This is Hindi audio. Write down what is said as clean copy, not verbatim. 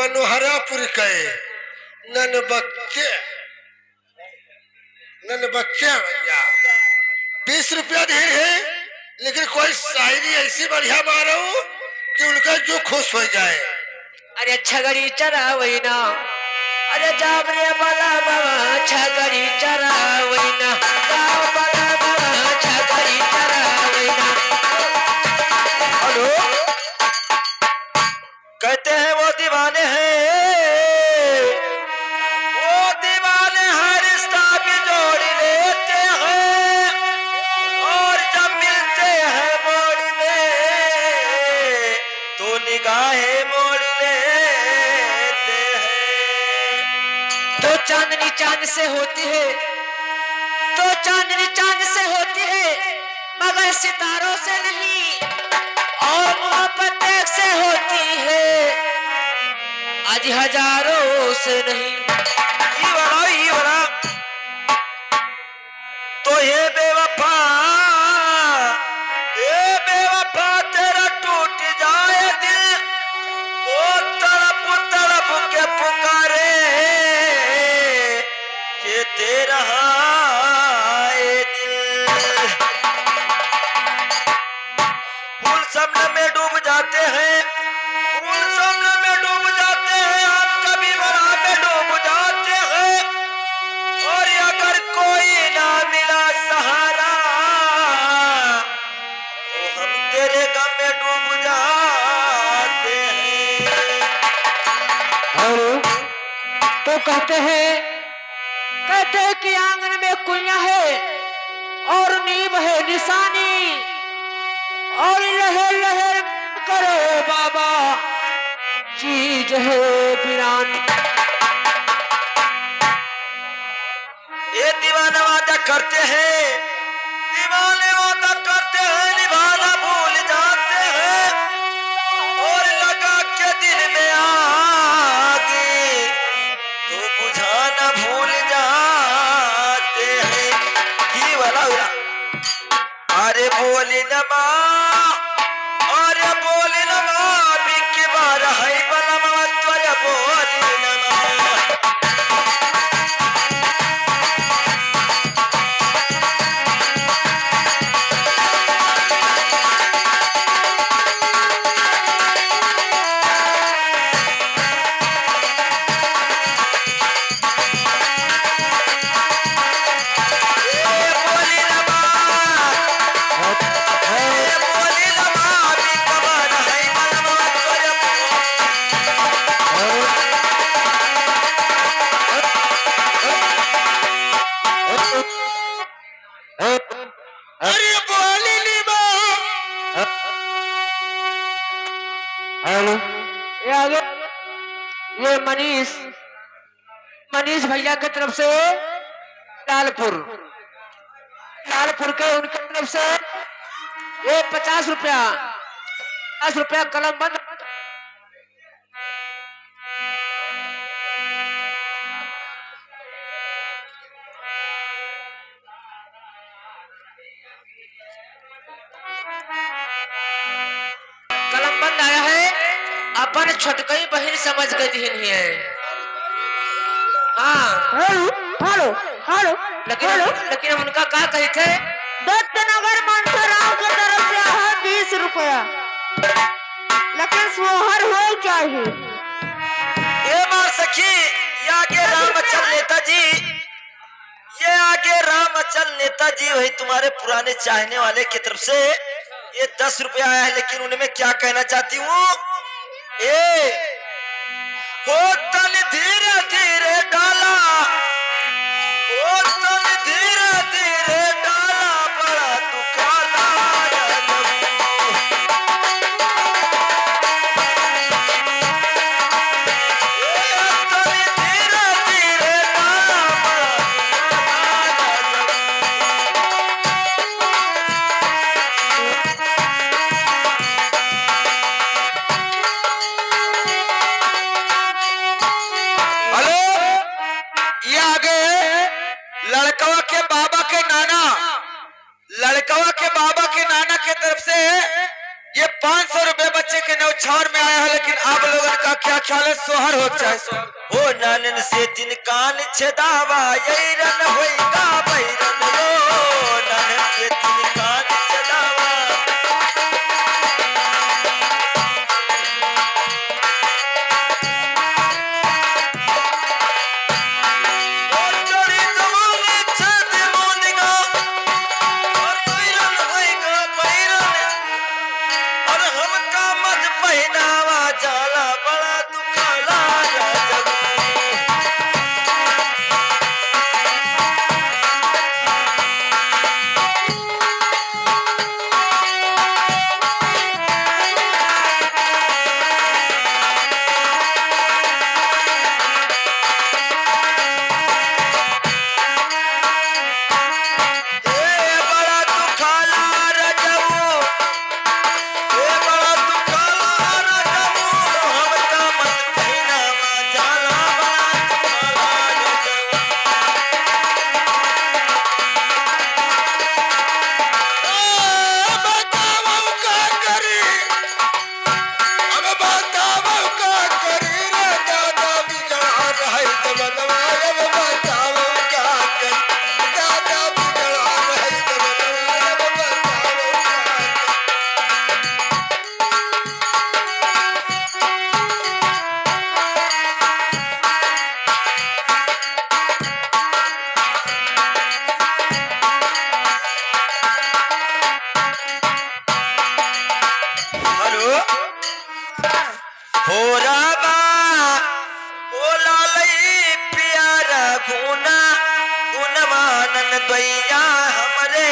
मनोहरापुर के नन बच्चे भैया 20 रुपया ढेर है, लेकिन कोई शायरी ऐसी बढ़िया मारो कि उनका जो खुश हो जाए। अरे छगड़ी चरावैना, अरे जाबरे बाला बाबा छगड़ी चरावैना, जाओ बाला बाबा छगड़ी चरावैना। हेलो, कहते हैं वो दीवाने हैं, वो दीवाने हर रिश्ता की जोड़ी लेते हैं और जब मिलते हैं मोड़ में तो निगाहें मोड़ लेते हैं। तो चांदनी चांद से होती है, तो चांदनी चांद से होती है, मगर सितारों से नहीं, और मोहब्बत एक से होती है, आज हजारों से नहीं। ये बड़ा तो ये बेवफा तेरा टूट जाए दिल, वो तड़प तड़प के पुकारे कि तेरा है दिल। फूल सपने में डूब जाते हैं, फूल सपने में डूब जाते हैं, हम कभी वहां में डूब जाते हैं, और अगर कोई ना मिला सहारा तो हम तेरे गम में डूब जाते हैं। तो कहते हैं कि आंगन में कुइयां है और नींव है निशानी, और लहर लहर करो बाबा चीज है वीरानी। ये दीवाना वादा करते हैं, दीवाने वादा करते हैं, निभाना भूल जाते हैं, और लगा के दिल में आगे तो बुझाना भूल जाते हैं। ये वाला अरे बोली न माँ, अरे बोली न माँ, बिकी बार है बलमा त्वरे बोली न माँ। ये मनीष भैया की तरफ से लालपुर के उनकी तरफ से ये 50 रुपया कलम बंद। कलम बंद आया है, अपन छोटकई बहन समझ के दिन है। हाँ हेलो हेलो, लेकिन उनका क्या कही थे? दत्तनगर मनसराव की तरफ से है 20 रुपया, लेकिन सोहर हो चाहिए। ये मार सखी, ये आगे रामचल नेताजी, ये आगे रामचल नेताजी वही तुम्हारे पुराने चाहने वाले की तरफ से ये 10 रुपया आया है, लेकिन उनमें क्या कहना चाहती हूँ, ए हो तन धीरे धीरे डाला, हो तन धीरे धीरे डाला, बड़ा दुखाला लेकिन आप लोगों का क्या ख्याल है? सोहर हो चाहे सोहर हो, नानन से दिन कान छेदावा यही रन होएगा बैरन रो, नानन से दिन कान छेदावा। ओ चोरी जमाने छेदे मोनिगा और बैरन होएगा बैरन, और हमका मत पहनावा जाला बड़ा दुखला राजब। ए बड़ा दुखला राजबू, ए बड़ा दुखला राजबू, हमका मत पहनावा जाला बड़ा दुखला राजबू। बताओ का करी, अब बताओ का करी रे दादा बिगड़ा रहे जमनवा, अब बताओ का करी दादा बिगड़ा रहे जमनवा, अब बताओ का करी। हेलो हो रामा, ओ लालई प्यारा गुना गुणवानन दैया हमरे